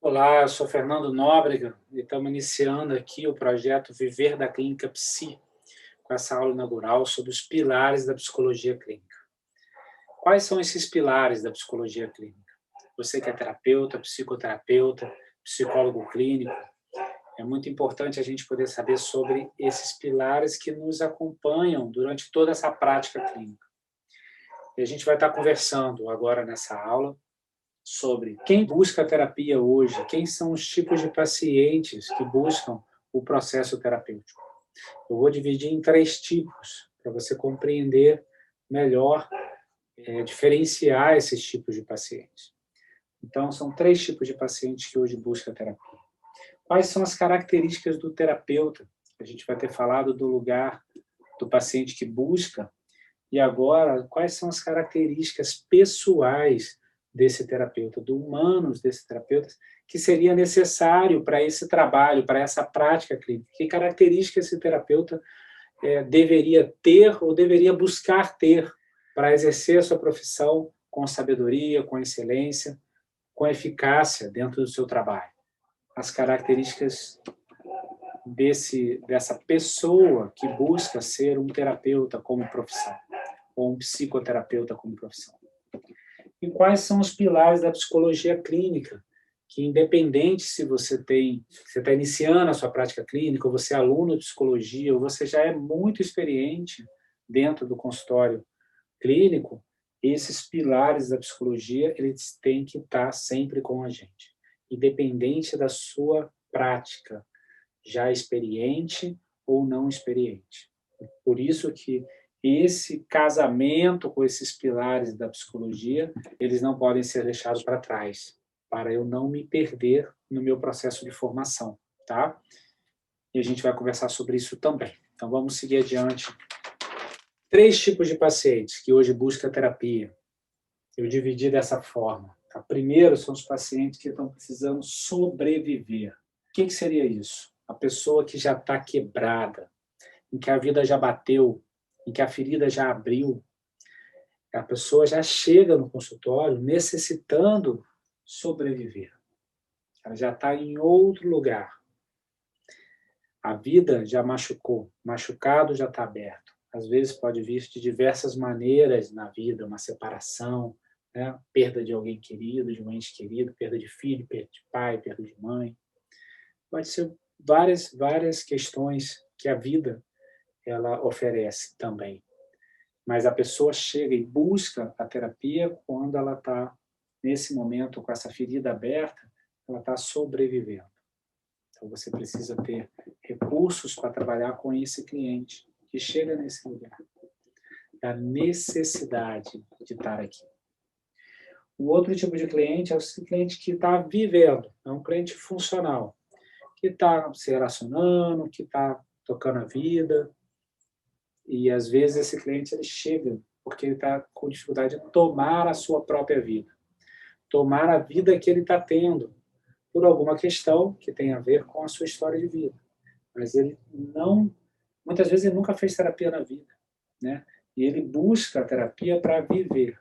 Olá, eu sou Fernando Nóbrega e estamos iniciando aqui o projeto Viver da Clínica Psi, com essa aula inaugural sobre os pilares da psicologia clínica. Quais são esses pilares da psicologia clínica? Você que é terapeuta, psicoterapeuta, psicólogo clínico, é muito importante a gente poder saber sobre esses pilares que nos acompanham durante toda essa prática clínica. E a gente vai estar conversando agora nessa aula sobre quem busca a terapia hoje, quem são os tipos de pacientes que buscam o processo terapêutico. Eu vou dividir em três tipos, para você compreender melhor, diferenciar esses tipos de pacientes. Então, são três tipos de pacientes que hoje buscam a terapia. Quais são as características do terapeuta? A gente vai ter falado do lugar do paciente que busca, e agora, quais são as características pessoais desse terapeuta, do humanos desse terapeuta, que seria necessário para esse trabalho, para essa prática clínica? Que características esse terapeuta deveria ter ou deveria buscar ter para exercer a sua profissão com sabedoria, com excelência, com eficácia dentro do seu trabalho? As características dessa pessoa que busca ser um terapeuta como profissão, ou um psicoterapeuta como profissão. E quais são os pilares da psicologia clínica, que independente se você está iniciando a sua prática clínica, ou você é aluno de psicologia, ou você já é muito experiente dentro do consultório clínico, esses pilares da psicologia, eles têm que estar sempre com a gente, independente da sua prática, já experiente ou não experiente. Por isso que esse casamento com esses pilares da psicologia, eles não podem ser deixados para trás, para eu não me perder no meu processo de formação, tá? E a gente vai conversar sobre isso também. Então vamos seguir adiante. Três tipos de pacientes que hoje buscam terapia. Eu dividi dessa forma. Tá? Primeiro são os pacientes que estão precisando sobreviver. O que seria isso? A pessoa que já está quebrada, em que a vida já bateu, em que a ferida já abriu, a pessoa já chega no consultório necessitando sobreviver. Ela já está em outro lugar. A vida já machucou, machucado já está aberto. Às vezes pode vir de diversas maneiras na vida, uma separação, né? Perda de alguém querido, de um ente querido, perda de filho, perda de pai, perda de mãe. Pode ser várias questões que a vida ela oferece também. Mas a pessoa chega e busca a terapia quando ela está, nesse momento, com essa ferida aberta, ela está sobrevivendo. Então, você precisa ter recursos para trabalhar com esse cliente que chega nesse lugar, da necessidade de estar aqui. O outro tipo de cliente é o cliente que está vivendo, é um cliente funcional, que está se relacionando, que está tocando a vida, e às vezes esse cliente ele chega porque ele está com dificuldade de tomar a sua própria vida, tomar a vida que ele está tendo, por alguma questão que tem a ver com a sua história de vida. Mas ele não, muitas vezes ele nunca fez terapia na vida, né? E ele busca a terapia para viver.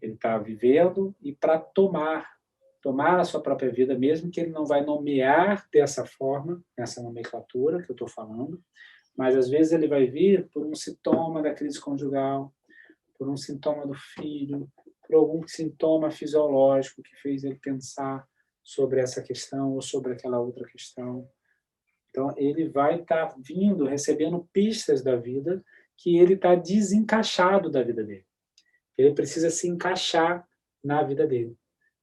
Ele está vivendo e para tomar a sua própria vida, mesmo que ele não vai nomear dessa forma, nessa nomenclatura que eu estou falando, mas às vezes ele vai vir por um sintoma da crise conjugal, por um sintoma do filho, por algum sintoma fisiológico que fez ele pensar sobre essa questão ou sobre aquela outra questão. Então, ele vai estar vindo, recebendo pistas da vida que ele está desencaixado da vida dele. Ele precisa se encaixar na vida dele.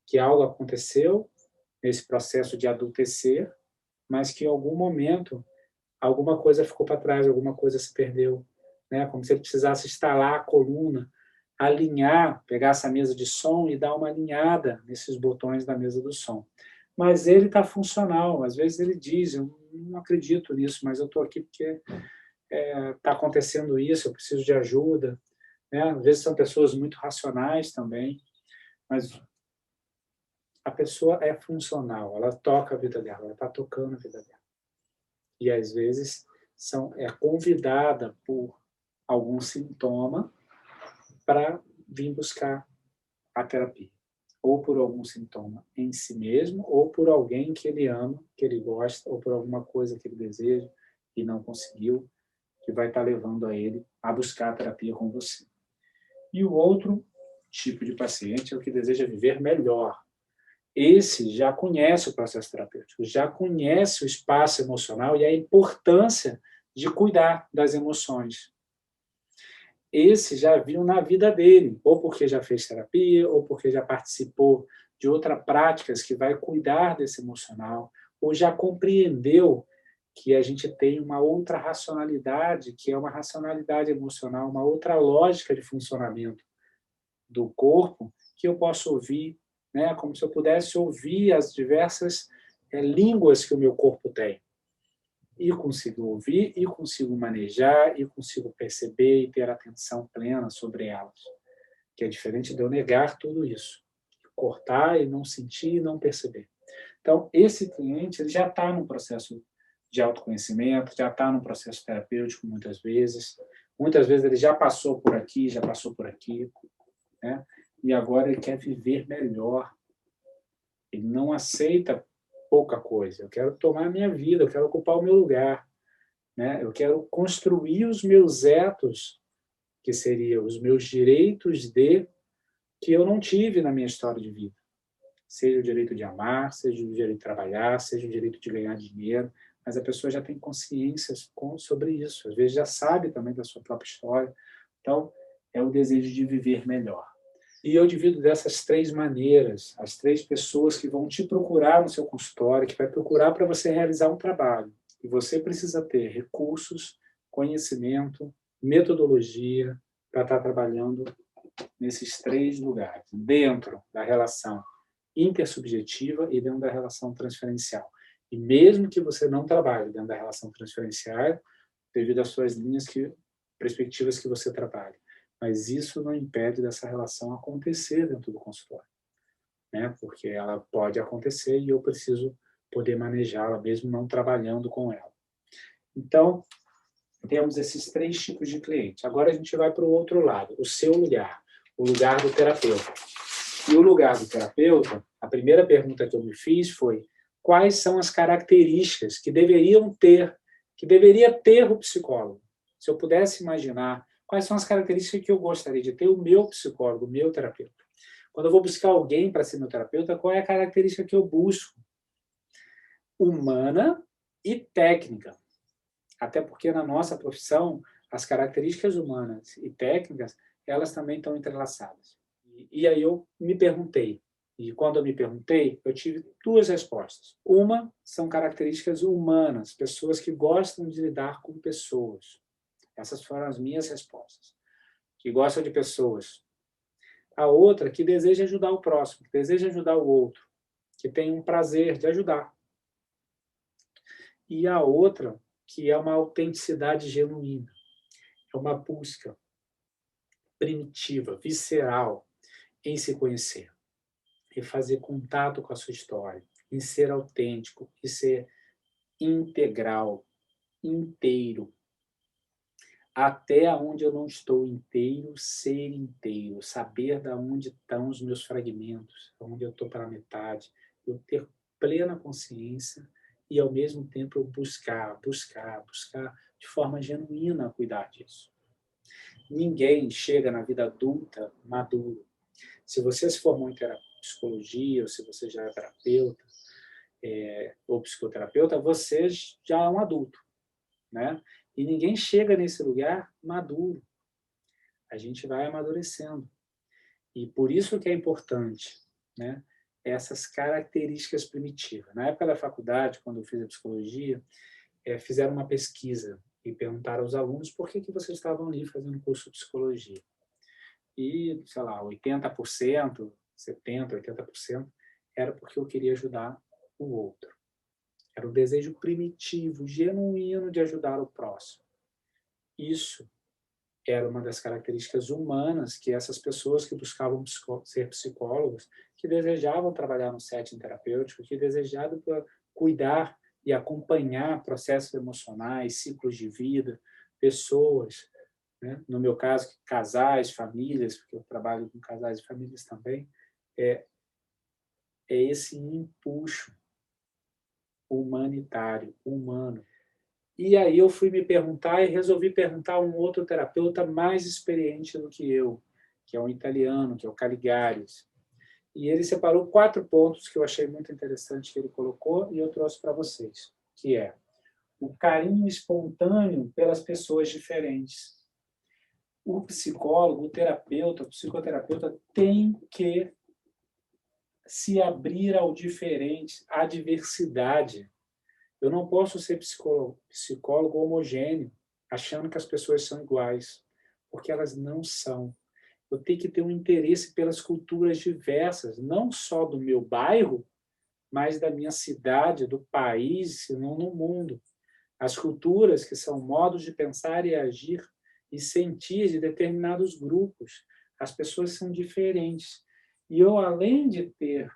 Que algo aconteceu nesse processo de adultecer, mas que em algum momento alguma coisa ficou para trás, alguma coisa se perdeu, né? Como se ele precisasse instalar a coluna, alinhar, pegar essa mesa de som e dar uma alinhada nesses botões da mesa do som. Mas ele está funcional. Às vezes ele diz, eu não acredito nisso, mas eu estou aqui porque está acontecendo isso, eu preciso de ajuda. Né? Às vezes são pessoas muito racionais também, mas a pessoa é funcional, ela toca a vida dela, ela está tocando a vida dela. E às vezes é convidada por algum sintoma para vir buscar a terapia. ou por algum sintoma em si mesmo, ou por alguém que ele ama, que ele gosta, ou por alguma coisa que ele deseja e não conseguiu, que vai estar levando a ele a buscar a terapia com você. E o outro tipo de paciente é o que deseja viver melhor. Esse já conhece o processo terapêutico, já conhece o espaço emocional e a importância de cuidar das emoções. Esse já viu na vida dele, ou porque já fez terapia, ou porque já participou de outras práticas que vai cuidar desse emocional, ou já compreendeu que a gente tem uma outra racionalidade, que é uma racionalidade emocional, uma outra lógica de funcionamento do corpo, que eu posso ouvir, né, como se eu pudesse ouvir as diversas línguas que o meu corpo tem. E consigo ouvir, e consigo manejar, e consigo perceber e ter atenção plena sobre elas. Que é diferente de eu negar tudo isso. Cortar e não sentir e não perceber. Então, esse cliente ele já está num processo de autoconhecimento, já está num processo terapêutico muitas vezes. Muitas vezes ele já passou por aqui, já passou por aqui, né? E agora ele quer viver melhor. Ele não aceita pouca coisa. Eu quero tomar a minha vida, eu quero ocupar o meu lugar, né? Eu quero construir os meus etos, que seriam os meus direitos que eu não tive na minha história de vida. Seja o direito de amar, seja o direito de trabalhar, seja o direito de ganhar dinheiro, mas a pessoa já tem consciência sobre isso, às vezes já sabe também da sua própria história. Então, é o desejo de viver melhor. E eu divido dessas três maneiras, as três pessoas que vão te procurar no seu consultório, que vai procurar para você realizar um trabalho. E você precisa ter recursos, conhecimento, metodologia para estar trabalhando nesses três lugares, dentro da relação intersubjetiva e dentro da relação transferencial. E mesmo que você não trabalhe dentro da relação transferencial, devido às suas perspectivas que você trabalha, mas isso não impede dessa relação acontecer dentro do consultório, né? Porque ela pode acontecer e eu preciso poder manejá-la, mesmo não trabalhando com ela. Então, temos esses três tipos de cliente. Agora a gente vai para o outro lado, o seu lugar, o lugar do terapeuta. E o lugar do terapeuta, a primeira pergunta que eu me fiz foi: quais são as características que deveria ter o psicólogo? Se eu pudesse imaginar, quais são as características que eu gostaria de ter o meu psicólogo, o meu terapeuta? Quando eu vou buscar alguém para ser meu terapeuta, qual é a característica que eu busco? Humana e técnica. Até porque na nossa profissão, as características humanas e técnicas, elas também estão entrelaçadas. E aí eu me perguntei, e quando eu me perguntei, eu tive duas respostas. Uma são características humanas, pessoas que gostam de lidar com pessoas. Essas foram as minhas respostas. Que gostam de pessoas. A outra, que deseja ajudar o próximo, que deseja ajudar o outro, que tem um prazer de ajudar. E a outra, que é uma autenticidade genuína. É uma busca primitiva, visceral, em se conhecer, em fazer contato com a sua história, em ser autêntico, em ser integral, inteiro. Até onde eu não estou inteiro, ser inteiro, saber de onde estão os meus fragmentos, onde eu estou para a metade, eu ter plena consciência e, ao mesmo tempo, eu buscar de forma genuína cuidar disso. Ninguém chega na vida adulta maduro. Se você se formou em psicologia, ou se você já é terapeuta ou psicoterapeuta, você já é um adulto, né? E ninguém chega nesse lugar maduro. A gente vai amadurecendo. E por isso que é importante, né, essas características primitivas. Na época da faculdade, quando eu fiz a psicologia, fizeram uma pesquisa e perguntaram aos alunos por que vocês estavam ali fazendo curso de psicologia. E, sei lá, 80%, 70%, 80% era porque eu queria ajudar o outro. Era um desejo primitivo, genuíno de ajudar o próximo. Isso era uma das características humanas que essas pessoas que buscavam ser psicólogos, que desejavam trabalhar no setting terapêutico, que desejavam cuidar e acompanhar processos emocionais, ciclos de vida, pessoas, né? No meu caso, casais, famílias, porque eu trabalho com casais e famílias também, é esse empuxo humanitário, humano. E aí eu fui me perguntar e resolvi perguntar a um outro terapeuta mais experiente do que eu, que é um italiano, que é o Caligaris. E ele separou 4 pontos que eu achei muito interessante que ele colocou e eu trouxe para vocês, que é o carinho espontâneo pelas pessoas diferentes. O psicólogo, o terapeuta, o psicoterapeuta tem que se abrir ao diferente, à diversidade. Eu não posso ser psicólogo homogêneo, achando que as pessoas são iguais, porque elas não são. Eu tenho que ter um interesse pelas culturas diversas, não só do meu bairro, mas da minha cidade, do país, se não no mundo. As culturas, que são modos de pensar e agir e sentir de determinados grupos. As pessoas são diferentes. E eu, além de ter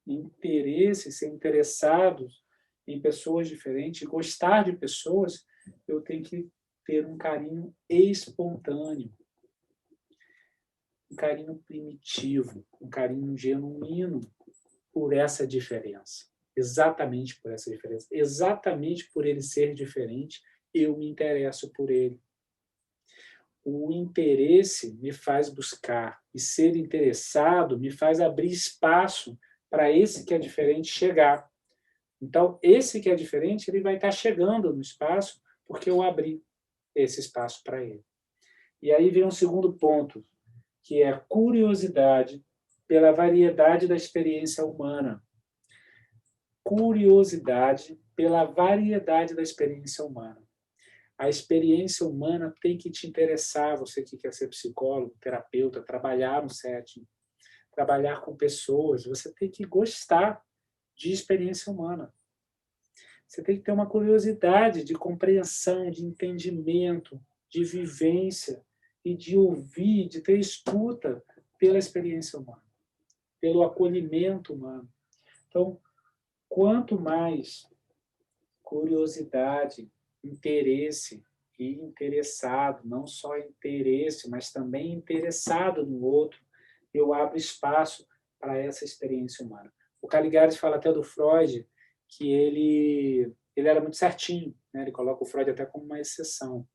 interesse, ser interessado em pessoas diferentes, gostar de pessoas, eu tenho que ter um carinho espontâneo, um carinho primitivo, um carinho genuíno por essa diferença. Exatamente por essa diferença. Exatamente por ele ser diferente, eu me interesso por ele. O interesse me faz buscar, e ser interessado me faz abrir espaço para esse que é diferente chegar. Então, esse que é diferente, ele vai estar chegando no espaço porque eu abri esse espaço para ele. E aí vem um segundo ponto, que é a curiosidade pela variedade da experiência humana. Curiosidade pela variedade da experiência humana. A experiência humana tem que te interessar, você que quer ser psicólogo, terapeuta, trabalhar no setting, trabalhar com pessoas, você tem que gostar de experiência humana. Você tem que ter uma curiosidade de compreensão, de entendimento, de vivência e de ouvir, de ter escuta pela experiência humana, pelo acolhimento humano. Então, quanto mais curiosidade, interesse e interessado, não só interesse, mas também interessado no outro, eu abro espaço para essa experiência humana. O Caligaris fala até do Freud, que ele era muito certinho, né? Ele coloca o Freud até como uma exceção.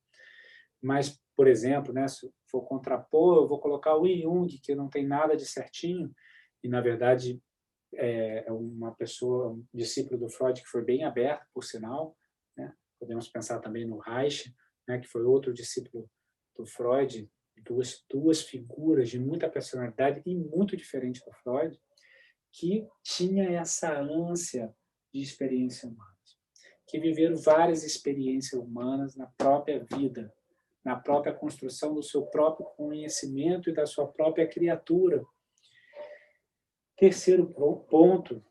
Mas, por exemplo, né, se for contrapor, eu vou colocar o Jung, que não tem nada de certinho, e, na verdade, é uma pessoa, um discípulo do Freud que foi bem aberto, por sinal, né? Podemos pensar também no Reich, né, que foi outro discípulo do Freud, duas figuras de muita personalidade e muito diferente do Freud, que tinha essa ânsia de experiência humana, que viveram várias experiências humanas na própria vida, na própria construção do seu próprio conhecimento e da sua própria criatura. Terceiro ponto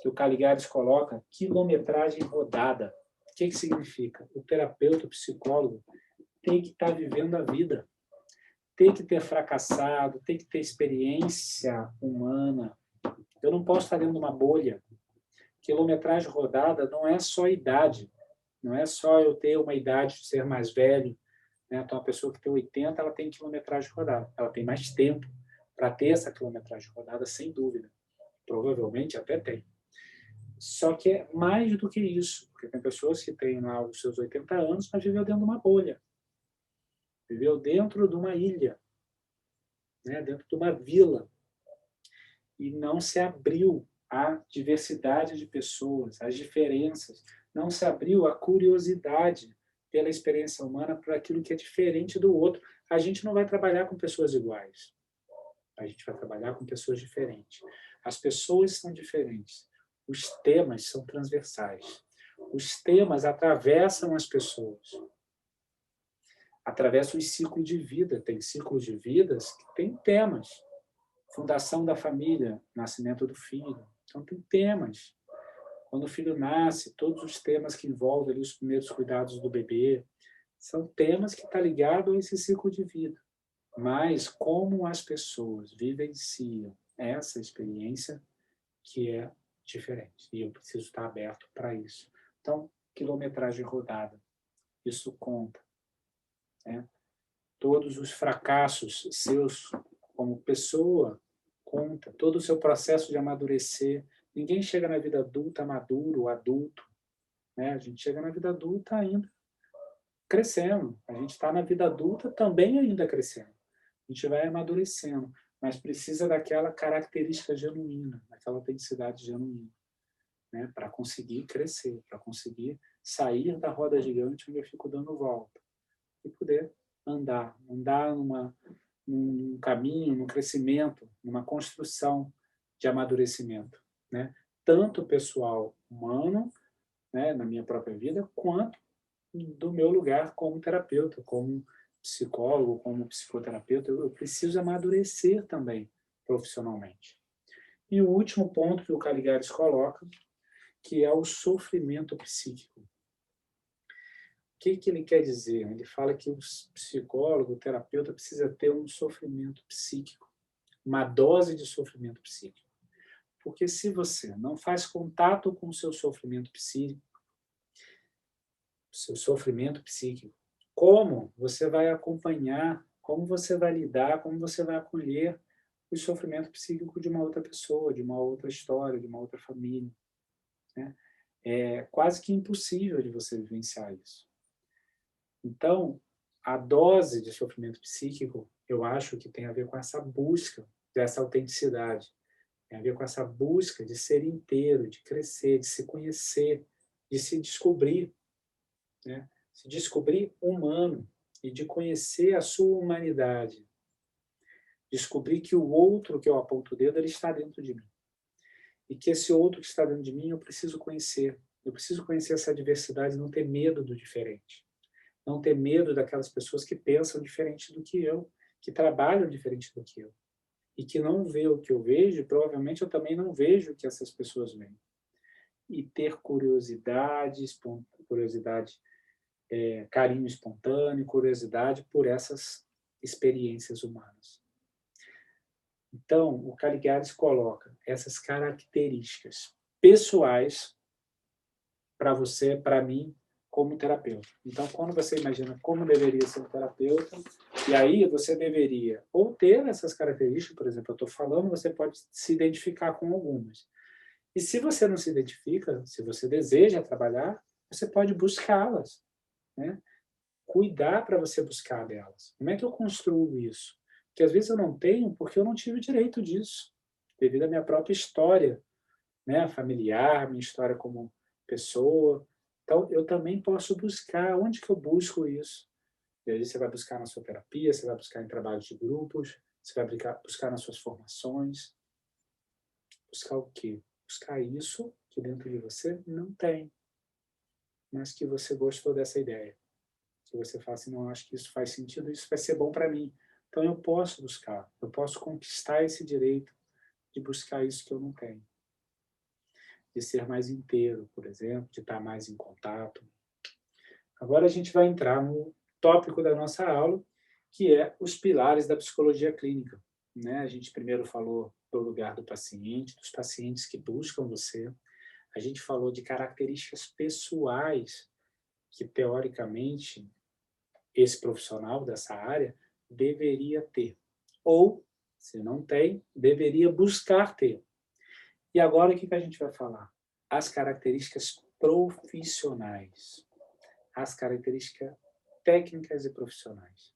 que o Caligaris coloca, quilometragem rodada. O que significa? O terapeuta, o psicólogo, tem que estar vivendo a vida, tem que ter fracassado, tem que ter experiência humana. Eu não posso estar dentro de uma bolha. Quilometragem rodada não é só idade, não é só eu ter uma idade de ser mais velho. Né? Então, uma pessoa que tem 80, ela tem quilometragem rodada, ela tem mais tempo para ter essa quilometragem rodada, sem dúvida. Provavelmente até tem. Só que é mais do que isso, porque tem pessoas que têm lá os seus 80 anos, mas viveu dentro de uma bolha, viveu dentro de uma ilha, né? Dentro de uma vila, e não se abriu à diversidade de pessoas, às diferenças, não se abriu à curiosidade pela experiência humana, por aquilo que é diferente do outro. A gente não vai trabalhar com pessoas iguais, a gente vai trabalhar com pessoas diferentes. As pessoas são diferentes, os temas são transversais. Os temas atravessam as pessoas, atravessam os ciclos de vida. Tem ciclos de vidas que têm temas. Fundação da família, nascimento do filho. Então, tem temas. Quando o filho nasce, todos os temas que envolvem ali os primeiros cuidados do bebê, são temas que estão ligados a esse ciclo de vida. Mas como as pessoas vivenciam essa experiência que é diferente. E eu preciso estar aberto para isso. Então, quilometragem rodada. Isso conta. Né? Todos os fracassos seus como pessoa, conta, todo o seu processo de amadurecer. Ninguém chega na vida adulta maduro, adulto, né? A gente chega na vida adulta ainda crescendo. A gente está na vida adulta também ainda crescendo. A gente vai amadurecendo, mas precisa daquela característica genuína, daquela autenticidade genuína, né? Para conseguir crescer, para conseguir sair da roda gigante onde eu fico dando volta e poder andar num caminho, num crescimento, numa construção de amadurecimento, né? Tanto pessoal, humano, né, na minha própria vida, quanto do meu lugar como terapeuta, como psicólogo, como psicoterapeuta. Eu preciso amadurecer também profissionalmente. E o último ponto que o Caligares coloca, que é o sofrimento psíquico. O que ele quer dizer? Ele fala que o psicólogo, o terapeuta, precisa ter um sofrimento psíquico, uma dose de sofrimento psíquico. Porque se você não faz contato com o seu sofrimento psíquico, como você vai acompanhar, como você vai lidar, como você vai acolher o sofrimento psíquico de uma outra pessoa, de uma outra história, de uma outra família, né? É quase que impossível de você vivenciar isso. Então, a dose de sofrimento psíquico, eu acho que tem a ver com essa busca dessa autenticidade, tem a ver com essa busca de ser inteiro, de crescer, de se conhecer, de se descobrir, né? Se descobrir humano e de conhecer a sua humanidade. Descobrir que o outro que eu aponto o dedo, ele está dentro de mim. E que esse outro que está dentro de mim, eu preciso conhecer. Eu preciso conhecer essa diversidade e não ter medo do diferente. Não ter medo daquelas pessoas que pensam diferente do que eu, que trabalham diferente do que eu. E que não vê o que eu vejo, provavelmente eu também não vejo o que essas pessoas veem. E ter curiosidade, carinho espontâneo, curiosidade por essas experiências humanas. Então, o Caligares coloca essas características pessoais para você, para mim, como terapeuta. Então, quando você imagina como deveria ser um terapeuta, e aí você deveria ou ter essas características, por exemplo, eu estou falando, você pode se identificar com algumas. E se você não se identifica, se você deseja trabalhar, você pode buscá-las, né? Cuidar para você buscar delas. Como é que eu construo isso? Porque às vezes eu não tenho porque eu não tive direito disso, devido à minha própria história, né, familiar, minha história como pessoa. Então, eu também posso buscar. Onde que eu busco isso? E aí você vai buscar na sua terapia, você vai buscar em trabalhos de grupos, você vai buscar nas suas formações. Buscar o quê? Buscar isso que dentro de você não tem, mas que você gostou dessa ideia. Que você fala assim, não, acho que isso faz sentido, isso vai ser bom para mim. Então eu posso buscar, eu posso conquistar esse direito de buscar isso que eu não tenho. De ser mais inteiro, por exemplo, de estar mais em contato. Agora a gente vai entrar no tópico da nossa aula, que é os pilares da psicologia clínica, né? A gente primeiro falou do lugar do paciente, dos pacientes que buscam você. A gente falou de características pessoais que, teoricamente, esse profissional dessa área deveria ter. Ou, se não tem, deveria buscar ter. E agora o que a gente vai falar? As características profissionais. As características técnicas e profissionais.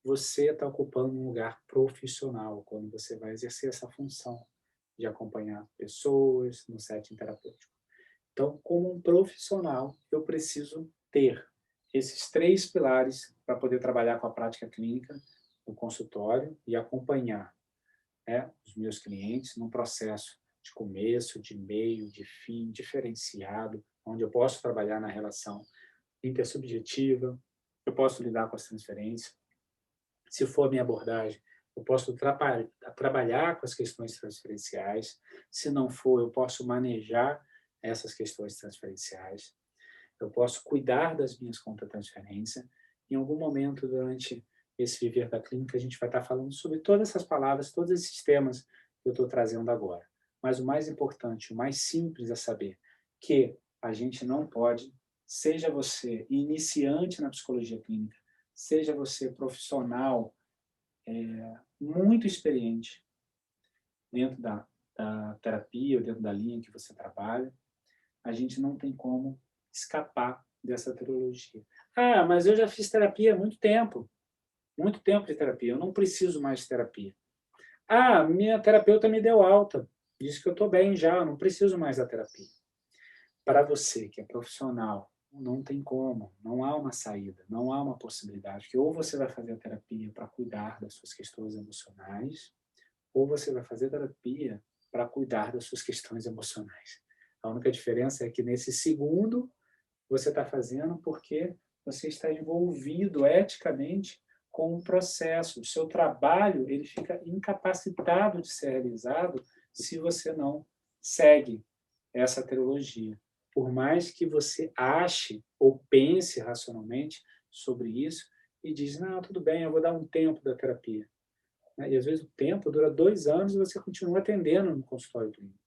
Você está ocupando um lugar profissional quando você vai exercer essa função de acompanhar pessoas no setting terapêutico. Então, como um profissional, eu preciso ter esses 3 pilares para poder trabalhar com a prática clínica no consultório e acompanhar, né, os meus clientes num processo de começo, de meio, de fim, diferenciado, onde eu posso trabalhar na relação intersubjetiva, eu posso lidar com as transferências. Se for a minha abordagem, eu posso trabalhar com as questões transferenciais. Se não for, eu posso manejar essas questões transferenciais. Eu posso cuidar das minhas contra-transferências. Em algum momento, durante esse viver da clínica, a gente vai estar falando sobre todas essas palavras, todos esses temas que eu estou trazendo agora. Mas o mais importante, o mais simples é saber que a gente não pode, seja você iniciante na psicologia clínica, seja você profissional muito experiente, dentro da terapia ou dentro da linha que você trabalha, a gente não tem como escapar dessa trilogia. Ah, mas eu já fiz terapia há muito tempo de terapia, eu não preciso mais de terapia. Ah, minha terapeuta me deu alta, disse que eu estou bem já, eu não preciso mais da terapia. Para você que é profissional, não tem como, não há uma saída, não há uma possibilidade, que ou você vai fazer a terapia para cuidar das suas questões emocionais, ou você vai fazer terapia para cuidar das suas questões emocionais. A única diferença é que nesse segundo você está fazendo porque você está envolvido eticamente com o processo. O seu trabalho ele fica incapacitado de ser realizado se você não segue essa trilogia. Por mais que você ache ou pense racionalmente sobre isso e diz, não, tudo bem, eu vou dar um tempo da terapia. E às vezes o tempo dura 2 anos e você continua atendendo no consultório clínico.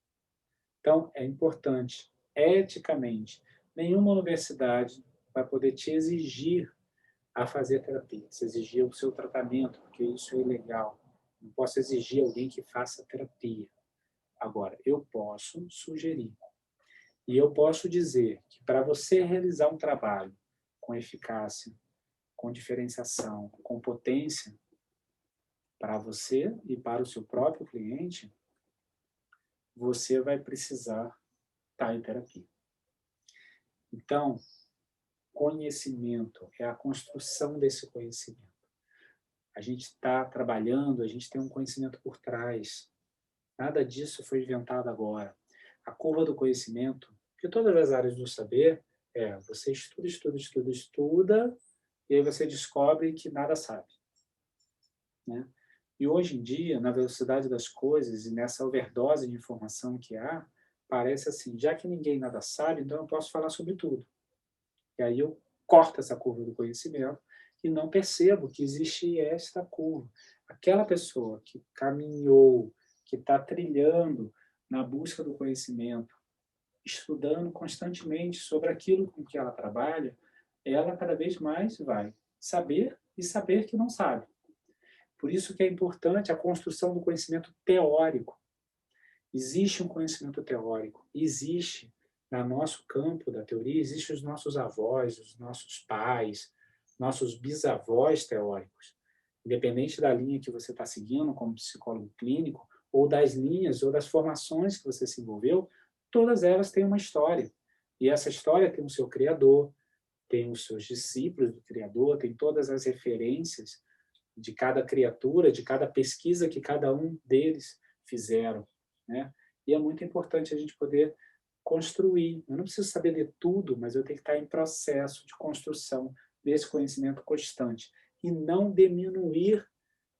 Então, é importante, eticamente, nenhuma universidade vai poder te exigir a fazer terapia, se exigir o seu tratamento, porque isso é ilegal. Não posso exigir alguém que faça terapia. Agora, eu posso sugerir. E eu posso dizer que para você realizar um trabalho com eficácia, com diferenciação, com potência, para você e para o seu próprio cliente, você vai precisar estar em terapia. Então, conhecimento é a construção desse conhecimento. A gente está trabalhando, a gente tem um conhecimento por trás. Nada disso foi inventado agora. A curva do conhecimento, que todas as áreas do saber, você estuda, estuda, estuda, estuda, e aí você descobre que nada sabe. Né? E hoje em dia, na velocidade das coisas e nessa overdose de informação que há, parece assim, já que ninguém nada sabe, então eu posso falar sobre tudo. E aí eu corto essa curva do conhecimento e não percebo que existe esta curva. Aquela pessoa que caminhou, que está trilhando na busca do conhecimento, estudando constantemente sobre aquilo com que ela trabalha, ela cada vez mais vai saber e saber que não sabe. Por isso que é importante a construção do conhecimento teórico. Existe um conhecimento teórico, existe no nosso campo da teoria, existem os nossos avós, os nossos pais, nossos bisavós teóricos. Independente da linha que você está seguindo como psicólogo clínico, ou das linhas ou das formações que você se envolveu, todas elas têm uma história. E essa história tem o seu criador, tem os seus discípulos do criador, tem todas as referências de cada criatura, de cada pesquisa que cada um deles fizeram, né? E é muito importante a gente poder construir. Eu não preciso saber de tudo, mas eu tenho que estar em processo de construção desse conhecimento constante e não diminuir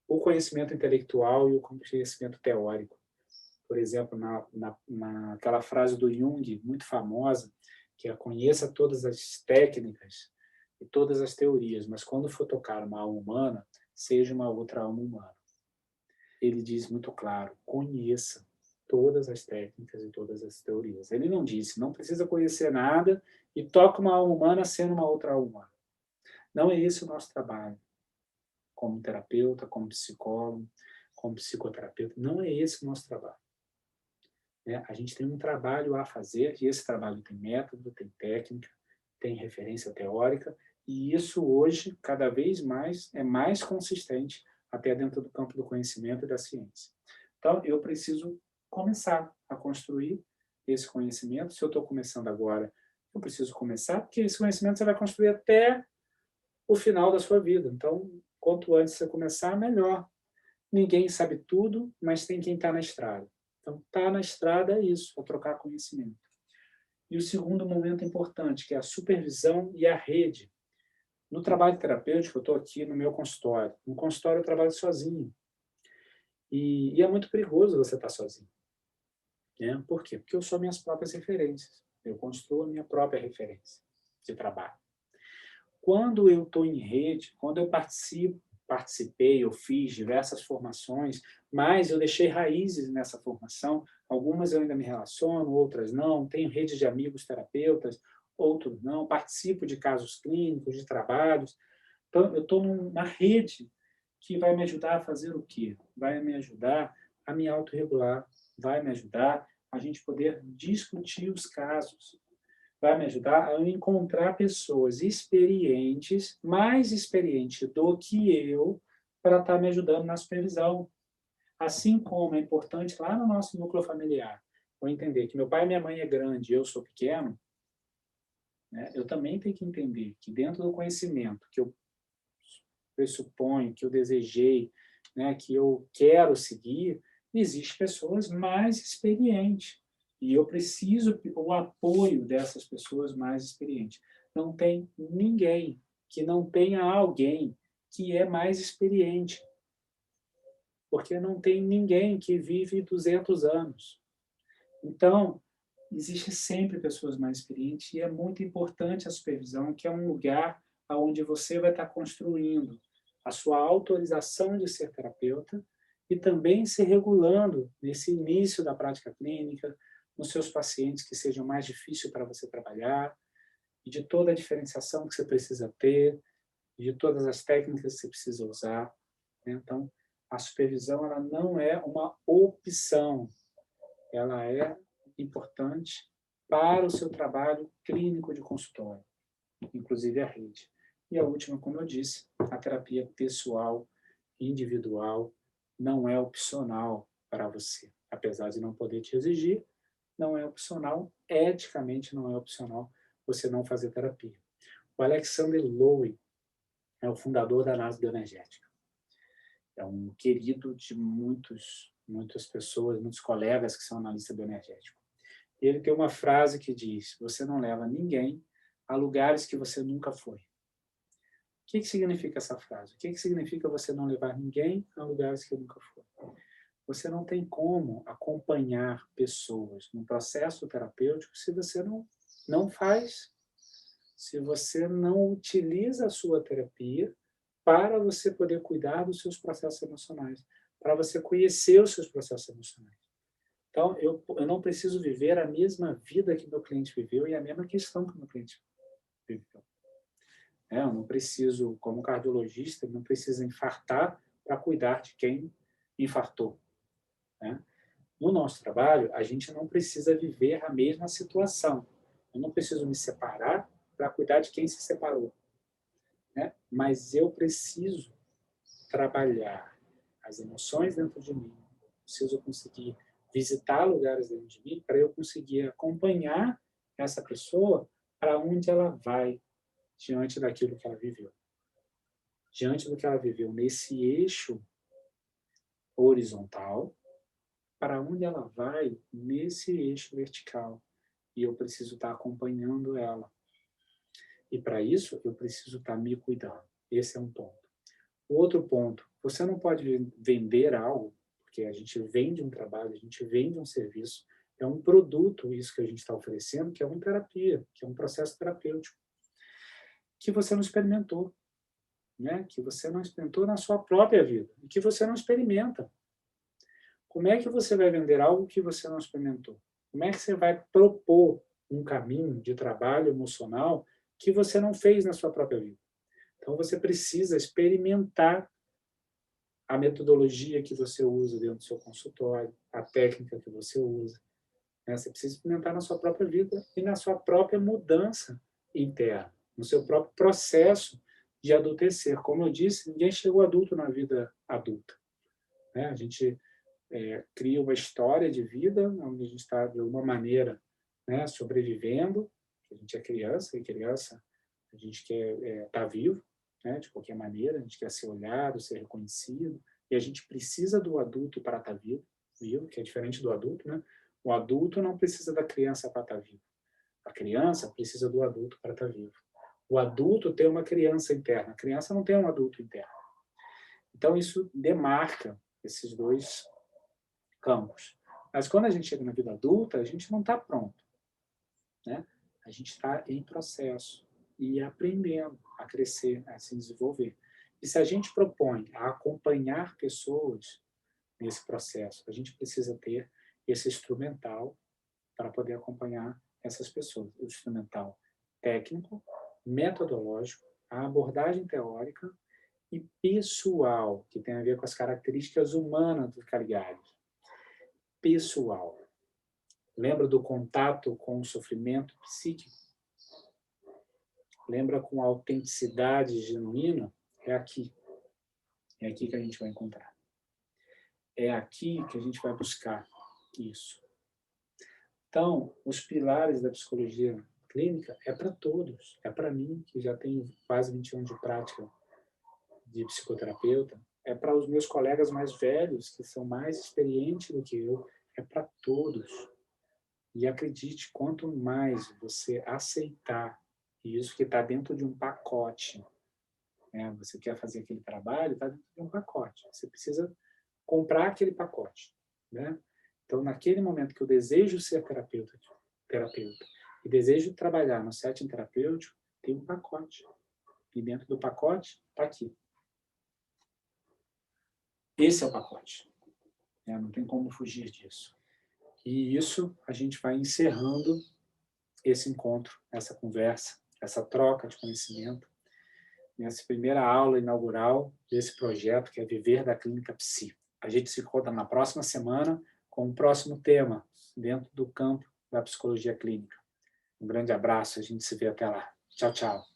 o conhecimento intelectual e o conhecimento teórico. Por exemplo, naquela frase do Jung, muito famosa, que é conheça todas as técnicas e todas as teorias, mas quando for tocar uma alma humana, seja uma outra alma humana. Ele diz muito claro, conheça todas as técnicas e todas as teorias. Ele não disse, não precisa conhecer nada e toca uma alma humana sendo uma outra alma humana. Não é esse o nosso trabalho, como terapeuta, como psicólogo, como psicoterapeuta. Não é esse o nosso trabalho. A gente tem um trabalho a fazer, e esse trabalho tem método, tem técnica, tem referência teórica, e isso hoje, cada vez mais, é mais consistente até dentro do campo do conhecimento e da ciência. Então, eu preciso começar a construir esse conhecimento. Se eu estou começando agora, eu preciso começar, porque esse conhecimento você vai construir até o final da sua vida. Então, quanto antes você começar, melhor. Ninguém sabe tudo, mas tem quem está na estrada. Então, estar na estrada é isso, é trocar conhecimento. E o segundo momento importante, que é a supervisão e a rede. No trabalho terapêutico, eu estou aqui no meu consultório. No consultório eu trabalho sozinho. E é muito perigoso você estar sozinho. Né? Por quê? Porque eu sou minhas próprias referências. Eu construo a minha própria referência de trabalho. Quando eu estou em rede, quando eu participei, eu fiz diversas formações, mas eu deixei raízes nessa formação. Algumas eu ainda me relaciono, outras não. Tenho rede de amigos terapeutas, outros não. Participo de casos clínicos, de trabalhos. Então, eu estou numa rede que vai me ajudar a fazer o quê? Vai me ajudar a me autorregular, vai me ajudar a gente poder discutir os casos, vai me ajudar a encontrar pessoas experientes, mais experientes do que eu, para estar me ajudando na supervisão. Assim como é importante lá no nosso núcleo familiar, eu entender que meu pai e minha mãe é grande e eu sou pequeno, né, eu também tenho que entender que dentro do conhecimento que eu pressuponho, que eu desejei, né, que eu quero seguir, existem pessoas mais experientes. E eu preciso o apoio dessas pessoas mais experientes. Não tem ninguém que não tenha alguém que é mais experiente. Porque não tem ninguém que vive 200 anos. Então, existem sempre pessoas mais experientes e é muito importante a supervisão, que é um lugar onde você vai estar construindo a sua autorização de ser terapeuta e também se regulando nesse início da prática clínica, nos seus pacientes que sejam mais difíceis para você trabalhar, e de toda a diferenciação que você precisa ter, de todas as técnicas que você precisa usar, né? Então, a supervisão ela não é uma opção, ela é importante para o seu trabalho clínico de consultório, inclusive a rede. E a última, como eu disse, a terapia pessoal, individual, não é opcional para você. Apesar de não poder te exigir, não é opcional, eticamente não é opcional você não fazer terapia. O Alexander Lowy é o fundador da análise bioenergética. É um querido de muitas pessoas, muitos colegas que são analistas bioenergéticos. Ele tem uma frase que diz: você não leva ninguém a lugares que você nunca foi. O que significa essa frase? O que significa você não levar ninguém a lugares que nunca foi? Você não tem como acompanhar pessoas num processo terapêutico se você não faz, se você não utiliza a sua terapia para você poder cuidar dos seus processos emocionais, para você conhecer os seus processos emocionais. Então, eu não preciso viver a mesma vida que meu cliente viveu e a mesma questão que meu cliente viveu. Eu não preciso, como cardiologista, não preciso infartar para cuidar de quem infartou. Né? No nosso trabalho, a gente não precisa viver a mesma situação. Eu não preciso me separar para cuidar de quem se separou. Né? Mas eu preciso trabalhar as emoções dentro de mim, preciso conseguir visitar lugares dentro de mim para eu conseguir acompanhar essa pessoa para onde ela vai diante daquilo que ela viveu. Diante do que ela viveu nesse eixo horizontal, para onde ela vai nesse eixo vertical. E eu preciso estar acompanhando ela. E para isso, eu preciso estar me cuidando. Esse é um ponto. O outro ponto, você não pode vender algo, porque a gente vende um trabalho, a gente vende um serviço, é um produto isso que a gente está oferecendo, que é uma terapia, que é um processo terapêutico, que você não experimentou, né? Que você não experimentou na sua própria vida, e que você não experimenta. Como é que você vai vender algo que você não experimentou? Como é que você vai propor um caminho de trabalho emocional que você não fez na sua própria vida? Então, você precisa experimentar a metodologia que você usa dentro do seu consultório, a técnica que você usa. Né? Você precisa experimentar na sua própria vida e na sua própria mudança interna, no seu próprio processo de adultecer. Como eu disse, ninguém chegou adulto na vida adulta. Né? A gente cria uma história de vida onde a gente está, de alguma maneira, né, sobrevivendo. A gente é criança, e criança a gente quer estar vivo, né, de qualquer maneira, a gente quer ser olhado, ser reconhecido, e a gente precisa do adulto para estar vivo, que é diferente do adulto. Né? O adulto não precisa da criança para estar vivo. A criança precisa do adulto para estar vivo. O adulto tem uma criança interna, a criança não tem um adulto interno. Então, isso demarca esses dois campos. Mas quando a gente chega na vida adulta, a gente não está pronto. Né? A gente está em processo e aprendendo a crescer, a se desenvolver. E se a gente propõe a acompanhar pessoas nesse processo, a gente precisa ter esse instrumental para poder acompanhar essas pessoas. O instrumental técnico, metodológico, a abordagem teórica e pessoal, que tem a ver com as características humanas do Caligari. pessoal. Lembra do contato com o sofrimento psíquico? Lembra com a autenticidade genuína? É aqui. É aqui que a gente vai encontrar. É aqui que a gente vai buscar isso. Então, os pilares da psicologia clínica é para todos. É para mim, que já tenho quase 20 anos de prática de psicoterapeuta. É para os meus colegas mais velhos, que são mais experientes do que eu. É para todos. E acredite, quanto mais você aceitar isso que está dentro de um pacote, né? Você quer fazer aquele trabalho, está dentro de um pacote. Você precisa comprar aquele pacote, né? Então, naquele momento que eu desejo ser terapeuta e desejo trabalhar no setting terapêutico, tem um pacote. E dentro do pacote, está aqui. Esse é o pacote. Né? Não tem como fugir disso. E isso a gente vai encerrando esse encontro, essa conversa, essa troca de conhecimento, nessa primeira aula inaugural desse projeto, que é Viver da Clínica Psi. A gente se encontra na próxima semana com o próximo tema, dentro do campo da psicologia clínica. Um grande abraço, a gente se vê até lá. Tchau, tchau.